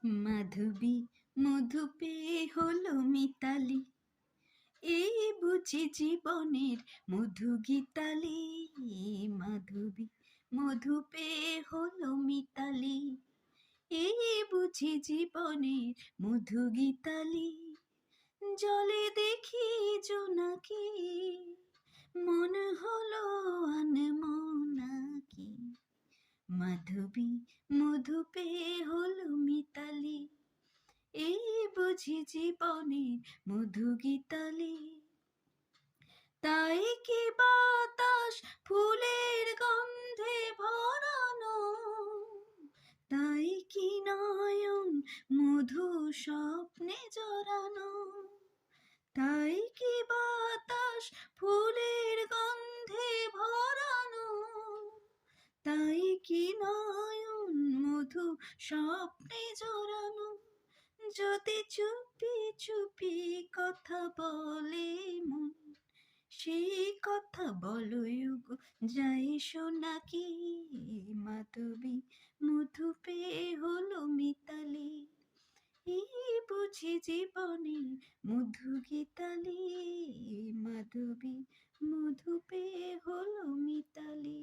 মাধবী মধু পেয়ে হলো মিতালি, এই বুঝি জীবনের মধু গীতালি। মাধবী মধু পেয়ে হলো মিতালি, এই বুঝি জীবনের মধু গীতালি। জলে দেখি জোনাকি, মন হলো আনমনাকি। মাধবী মধু পেয়ে হলো মিতালি, এই বুঝি জীবনের মধু গীতালি। তাই কি বাতাস ফুলের গন্ধে ভরানো, তাই কি নয়ন মধু স্বপ্নে জড়ানো, তাই কি বাতাস ফুলের গন্ধে ভরানো, তাই কি নয়ন মধু স্বপ্নে জড়ানো। যদি চুপি চুপি কথা বলে মন, সেই কথা বলো গো যাই শোনাকি। মাধবী মধু পেয়ে হলো মিতালি, এই বুঝি জীবনে মধু গীতালি। মাধবী মধু পেয়ে হলো মিতালি।